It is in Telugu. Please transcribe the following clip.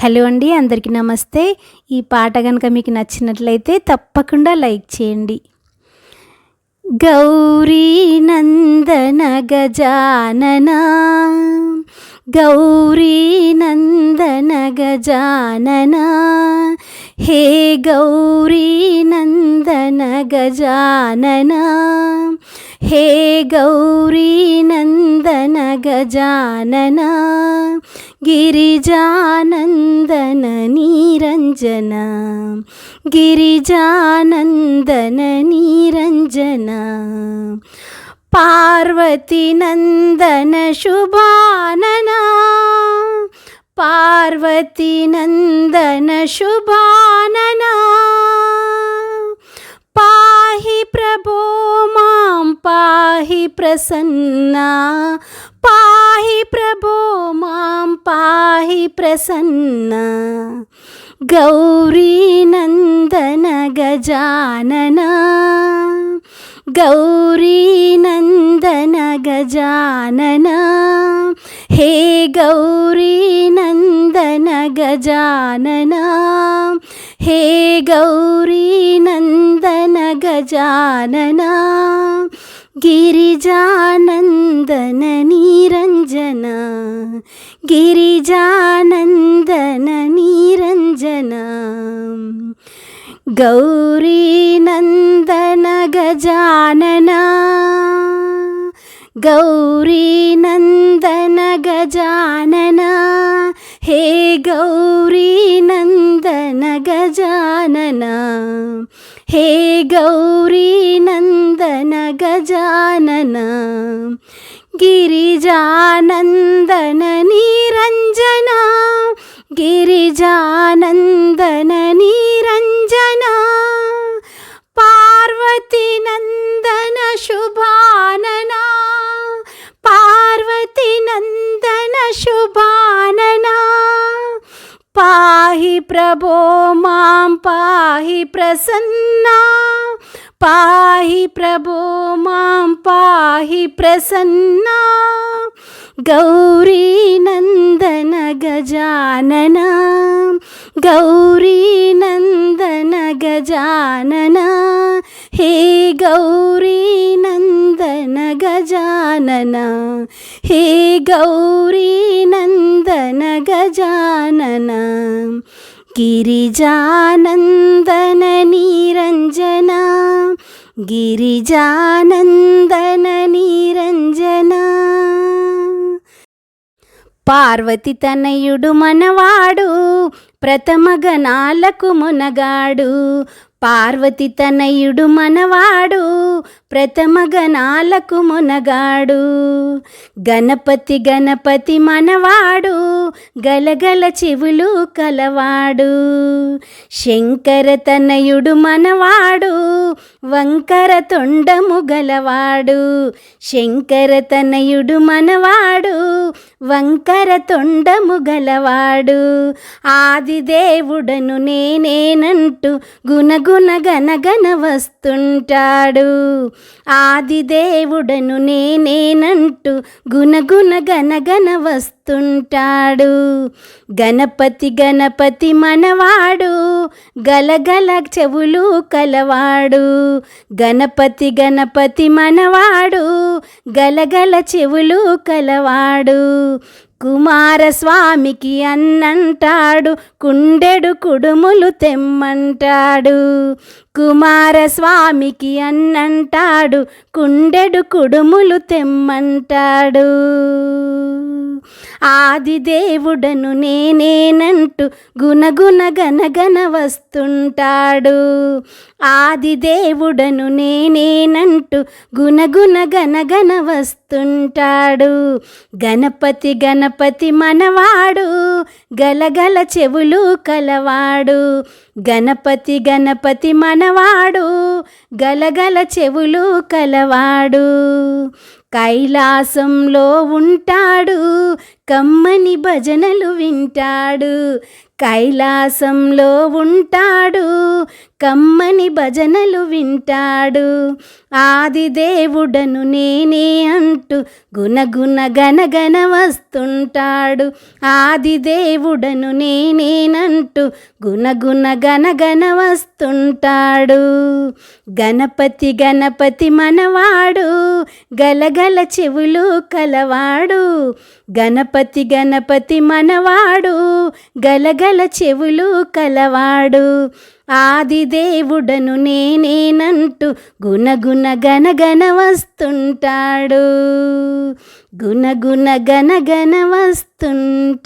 హలో అండి, అందరికీ నమస్తే. ఈ పాట గనుక మీకు నచ్చినట్లయితే తప్పకుండా లైక్ చేయండి. గౌరీ నందన గజానన, గౌరీ నందన గజానన, హే గౌరీ నందన గజానన, హే గౌరీ నందన గజానన, గిరిజానందన నిరంజన, గిరిజానందన నిరంజన, పార్వతీ నందన శుభానన, పార్వతీ నందన శుభానన, పాహి ప్రభో మాం పాహి ప్రసన్నా, పాహి ప్రభో మాం పాహి ప్రసన్నా, గౌరీ నందన గజానన, గౌరీ నందన గజానన, హే గౌరీ నందన గజానన, హే గౌరీ నందన గజానన, గిరిజానందన నిరంజన, గిరిజానందన నిరంజన, గౌరీ నందన గజానన, గౌరీ నందన గజానన, హే గౌరీ నందన గజానన, హే గౌరీ నందన గజానన, గిరిజానందన నిరంజన, గిరిజానందన నిరంజన, పార్వతీ నందన శుభానన, పార్వతీ నందన శుభానన, పాహి ప్రభో మాం పాహి ప్రసన్నా, పాహి ప్రభో మాం పాహి ప్రసన్నా, గౌరీ నందన గజానన, గౌరీ నందన గజానన, హే గౌరీ నందన గజానన, హే గౌరీ నందన గజానన, గిరిజానందన నిరంజన, గిరిజానందన నిరంజన, పార్వతి తనయుడు మనవాడు, ప్రథమ గణాలకు మునగాడు, పార్వతి తనయుడు మనవాడు, ప్రథమ గణాలకు మునగాడు, గణపతి గణపతి మనవాడు, గలగల చెవులు కలవాడు, శంకర తనయుడు మనవాడు, వంకర తొండము గలవాడు, శంకర తనయుడు మనవాడు, వంకర తొండము గలవాడు, ఆదిదేవుడను నేనేనంటూ గుణగుణ గనగన వస్తుంటాడు, ఆదిదేవుడను నేనేనంటూ గుణగుణ గనగన వస్తుంటాడు, గణపతి గణపతి మనవాడు, గలగల చెవులు కలవాడు, గణపతి గణపతి మనవాడు, గలగల చెవులు కలవాడు, కుమారస్వామికి అన్నంటాడు, కుండెడు కుడుములు తెమ్మంటాడు, కుమారస్వామికి అన్నంటాడు, కుండెడు కుడుములు తెమ్మంటాడు, ఆదిదేవుడను నేనేనంటూ గుణగుణ గనగన వస్తుంటాడు, ఆదిదేవుడను నేనేనంటూ గుణగుణ గనగన వస్తుంటాడు, గణపతి గణపతి మనవాడు, గలగల చెవులు కలవాడు, గణపతి గణపతి మనవాడు, గలగల చెవులు కలవాడు. కైలాసంలో ఉంటాడు, కమ్మని భజనలు వింటాడు. కైలాసంలో ఉంటాడు, కమ్మని భజనలు వింటాడు. ఆదిదేవుడను నేనే అంటూ గుణగుణ గనగన వస్తుంటాడు. ఆదిదేవుడను నేనేనంటూ గుణగుణ గనగన వస్తుంటాడు. గణపతి గణపతి మనవాడు, గలగల చెవులు కలవాడు. గణపతి గణపతి మనవాడు, గలగల చెవులు కలవాడు. ఆదిదేవుడను నేనేనంటూ గుణగుణ గనగన వస్తుంటాడు. గుణగుణ గనగన వస్తుంటాడు.